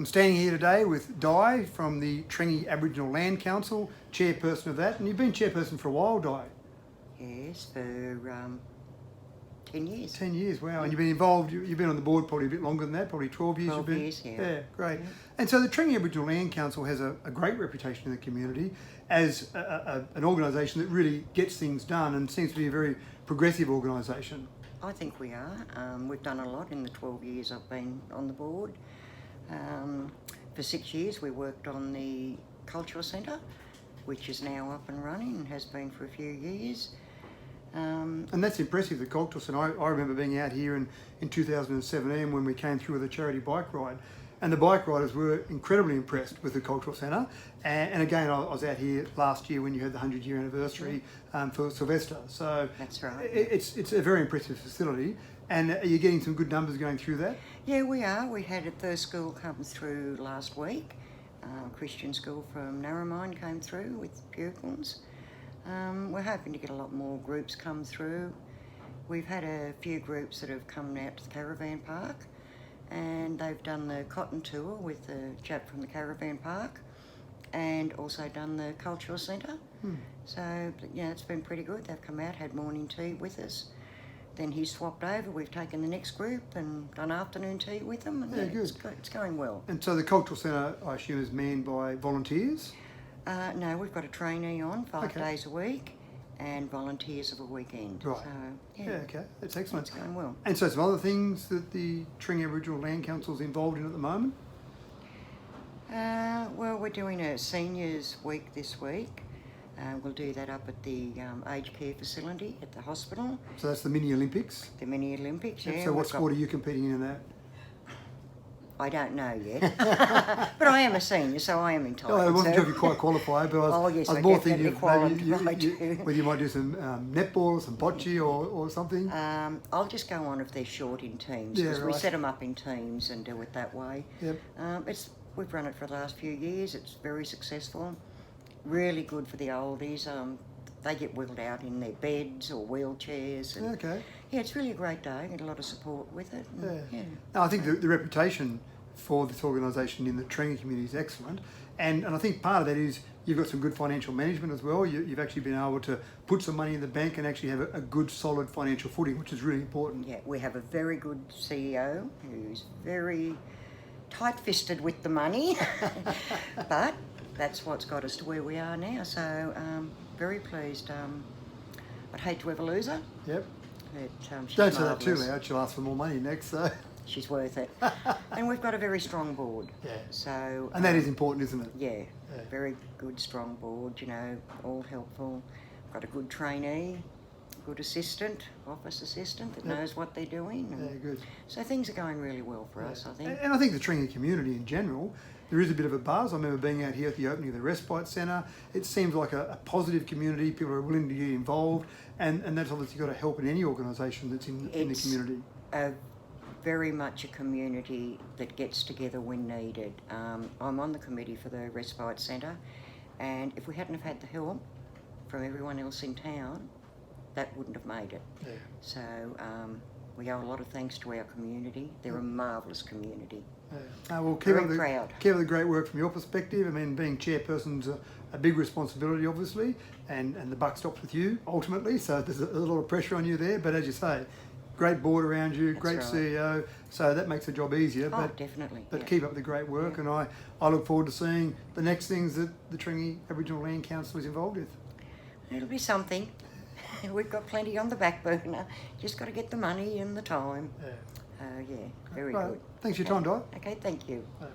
I'm standing here today with Di from the Trangie Aboriginal Land Council, chairperson of that, and you've been chairperson for a while, Di. Yes, for 10 years. 10 years, wow. And you've been involved, you've been on the board probably a bit longer than that, probably 12 years. 12 you've been, years, yeah. Yeah, great. Yeah. And so the Trangie Aboriginal Land Council has a great reputation in the community as an organisation that really gets things done and seems to be a very progressive organisation. I think we are. We've done a lot in the 12 years I've been on the board. For 6 years we worked on the cultural centre, which is now up and running and has been for a few years. And that's impressive, the cultural centre. I remember being out here in 2017 when we came through with a charity bike ride, and the bike riders were incredibly impressed with the cultural centre. And again, I was out here last year when you had the 100-year anniversary for Sylvester. So that's right. It's a very impressive facility. And are you getting some good numbers going through that? Yeah, we are. We had a first school come through last week. Christian school from Narromine came through with pupils. We're hoping to get a lot more groups come through. We've had a few groups that have come out to the caravan park, and they've done the cotton tour with the chap from the caravan park, and also done the cultural centre. So yeah, it's been pretty good. They've come out, had morning tea with us. Then he swapped over. We've taken the next group and done afternoon tea with them. And yeah, good. It's going well. And so the cultural centre, I assume, is manned by volunteers? No, we've got a trainee on 5 Okay. days a week and volunteers of a weekend. Right. So, Yeah, okay. That's excellent. It's going well. And so some other things that the Trangie Aboriginal Land Council is involved in at the moment? Well, we're doing a seniors week this week. We'll do that up at the aged care facility at the hospital. So that's the Mini Olympics? The Mini Olympics, yeah. So what sport are you competing in that? I don't know yet, but I am a senior, so I am entitled. I wasn't to. sure if you quite qualified, but I was I more thinking of definitely maybe whether you might do some netball or some bocce or something. I'll just go on if they're short in teams, because we set them up in teams and do it that way. Yep. We've run it for the last few years. It's very successful. Really good for the oldies. They get wheeled out in their beds or wheelchairs. And, Okay. Yeah, it's really a great day. Get a lot of support with it. And, Yeah. Now, I think the reputation for this organisation in the Trangie community is excellent, and I think part of that is you've got some good financial management as well. You've actually been able to put some money in the bank and actually have a good solid financial footing, which is really important. Yeah, we have a very good CEO who's very tight-fisted with the money, but that's what's got us to where we are now. So very pleased. I'd hate to ever lose her. Yep. But, she's Don't say that too marvellous. loud. She'll ask for more money next. So. She's worth it. And we've got a very strong board. Yeah. So And that is important, isn't it? yeah, very good, strong board, you know, all helpful. Got a good trainee, good assistant, office assistant that knows what they're doing. And Yeah, good. so things are going really well for us, I think. And I think the Trangie community in general, there is a bit of a buzz. I remember being out here at the opening of the Respite Centre. It seems like a positive community. People are willing to get involved, and that's obviously got to help in any organisation that's in the community. Very much a community that gets together when needed. I'm on the committee for the Respite Centre, and if we hadn't have had the help from everyone else in town, that wouldn't have made it. Yeah. So we owe a lot of thanks to our community. They're a marvellous community. Yeah. Well, keep Very up proud. Keep up the great work from your perspective. I mean, being chairperson's a big responsibility, obviously, and the buck stops with you ultimately. So there's a lot of pressure on you there. But as you say, great board around you, That's great right. CEO, so that makes the job easier. Oh, but definitely. But yeah. keep up the great work, and I look forward to seeing the next things that the Trangie Aboriginal Land Council is involved with. It'll be something. We've got plenty on the back burner. Just got to get the money and the time. Yeah. Yeah, very Right. good. Thanks for your time, Di. Okay, thank you. Right.